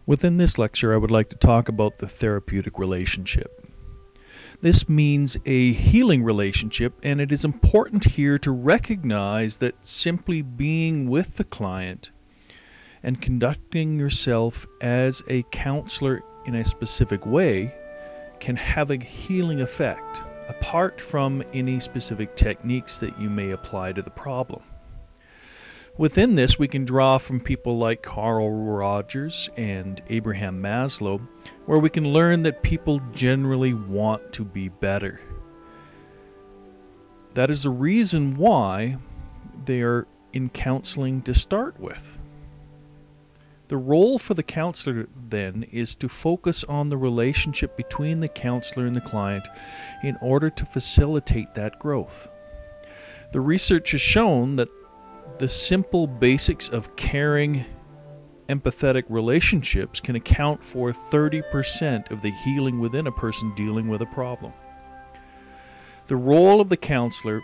Within this lecture, I would like to talk about the therapeutic relationship. This means a healing relationship, and it is important here to recognize that simply being with the client and conducting yourself as a counselor in a specific way can have a healing effect, apart from any specific techniques that you may apply to the problem. Within this, we can draw from people like Carl Rogers and Abraham Maslow, where we can learn that people generally want to be better. That is the reason why they are in counseling to start with. The role for the counselor then is to focus on the relationship between the counselor and the client in order to facilitate that growth. The research has shown that the simple basics of caring, empathetic relationships can account for 30% of the healing within a person dealing with a problem. The role of the counselor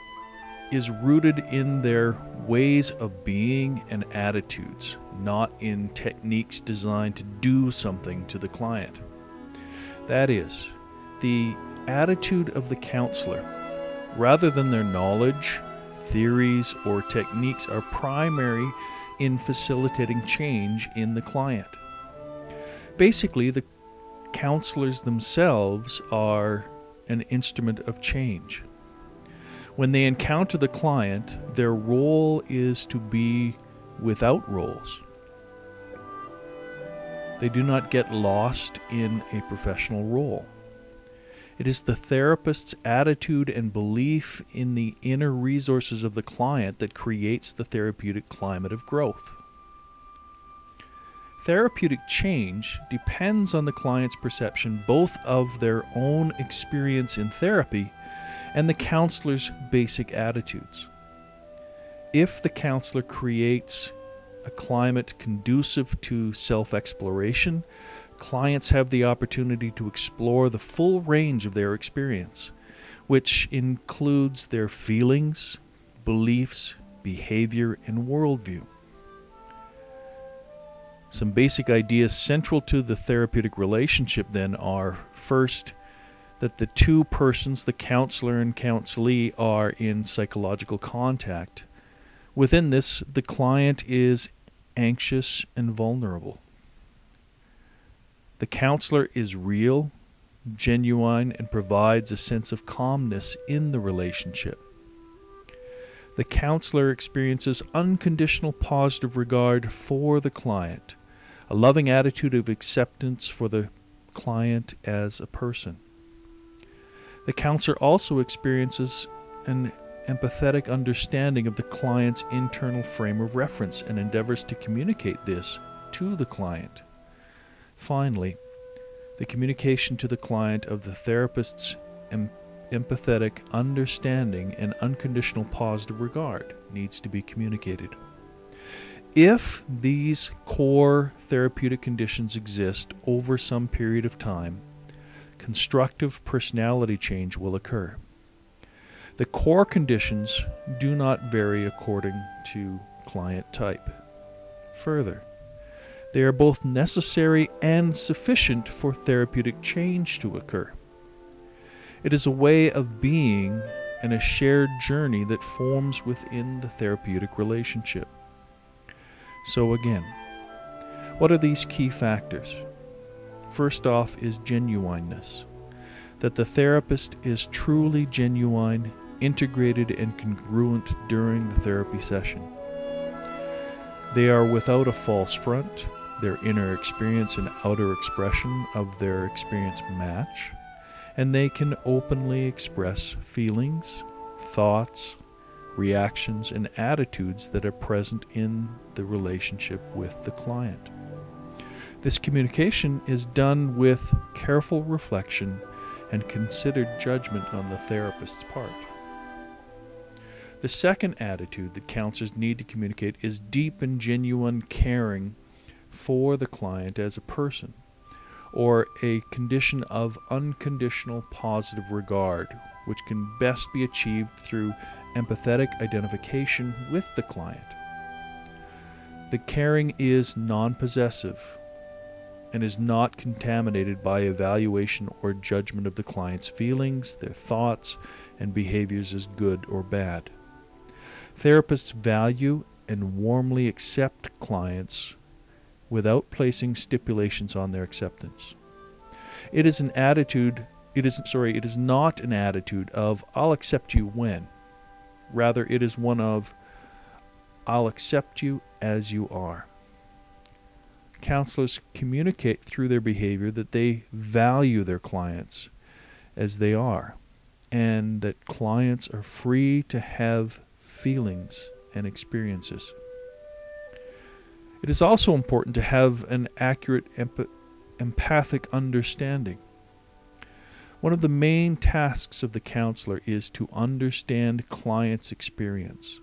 is rooted in their ways of being and attitudes, not in techniques designed to do something to the client. That is, the attitude of the counselor, rather than their knowledge, theories, or techniques, are primary in facilitating change in the client. Basically, the counselors themselves are an instrument of change. When they encounter the client, their role is to be without roles. They do not get lost in a professional role. It is the therapist's attitude and belief in the inner resources of the client that creates the therapeutic climate of growth. Therapeutic change depends on the client's perception both of their own experience in therapy and the counselor's basic attitudes. If the counselor creates a climate conducive to self-exploration, clients have the opportunity to explore the full range of their experience, which includes their feelings, beliefs, behavior, and worldview. Some basic ideas central to the therapeutic relationship then are, first, that the two persons, the counselor and counselee, are in psychological contact. Within this, the client is anxious and vulnerable. The counselor is real, genuine, and provides a sense of calmness in the relationship. The counselor experiences unconditional positive regard for the client, a loving attitude of acceptance for the client as a person. The counselor also experiences an empathetic understanding of the client's internal frame of reference and endeavors to communicate this to the client. Finally, the communication to the client of the therapist's empathetic understanding and unconditional positive regard needs to be communicated. If these core therapeutic conditions exist over some period of time, constructive personality change will occur. The core conditions do not vary according to client type. Further, they are both necessary and sufficient for therapeutic change to occur. It is a way of being and a shared journey that forms within the therapeutic relationship. So again, what are these key factors? First off is genuineness, that the therapist is truly genuine, integrated, and congruent during the therapy session. They are without a false front. Their inner experience and outer expression of their experience match, and they can openly express feelings, thoughts, reactions, and attitudes that are present in the relationship with the client. This communication is done with careful reflection and considered judgment on the therapist's part. The second attitude that counselors need to communicate is deep and genuine caring for the client as a person, or a condition of unconditional positive regard, which can best be achieved through empathetic identification with the client. The caring is non-possessive, and is not contaminated by evaluation or judgment of the client's feelings, their thoughts, and behaviors as good or bad. Therapists value and warmly accept clients without placing stipulations on their acceptance. It is not an attitude of I'll accept you when. Rather, it is one of I'll accept you as you are. Counselors communicate through their behavior that they value their clients as they are, and that clients are free to have feelings and experiences. It is also important to have an accurate empathic understanding. One of the main tasks of the counselor is to understand clients' experience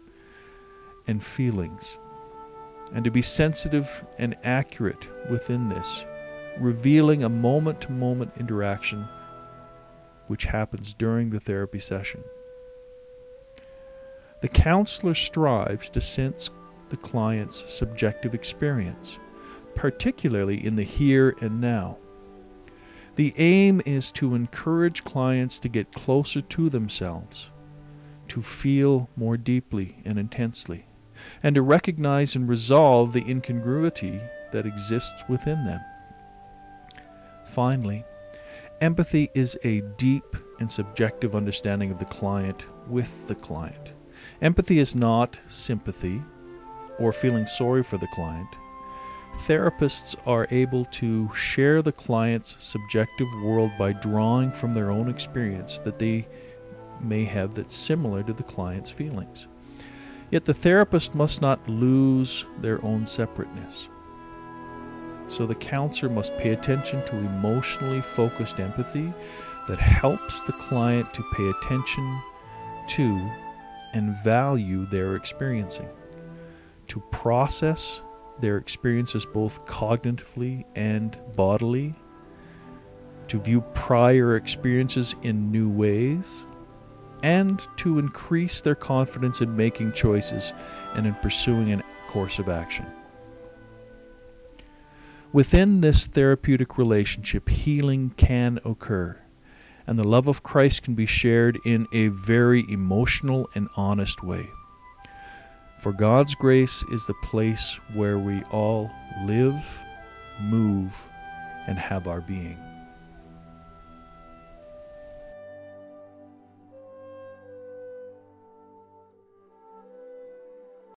and feelings, and to be sensitive and accurate within this, revealing a moment-to-moment interaction which happens during the therapy session. The counselor strives to sense the client's subjective experience, particularly in the here and now. The aim is to encourage clients to get closer to themselves, to feel more deeply and intensely, and to recognize and resolve the incongruity that exists within them. Finally, empathy is a deep and subjective understanding of the client with the client. Empathy is not sympathy or feeling sorry for the client. Therapists are able to share the client's subjective world by drawing from their own experience that they may have that's similar to the client's feelings. Yet the therapist must not lose their own separateness. So the counselor must pay attention to emotionally focused empathy that helps the client to pay attention to and value their experiencing, to process their experiences both cognitively and bodily, to view prior experiences in new ways, and to increase their confidence in making choices and in pursuing a course of action. Within this therapeutic relationship, healing can occur, and the love of Christ can be shared in a very emotional and honest way. For God's grace is the place where we all live, move, and have our being.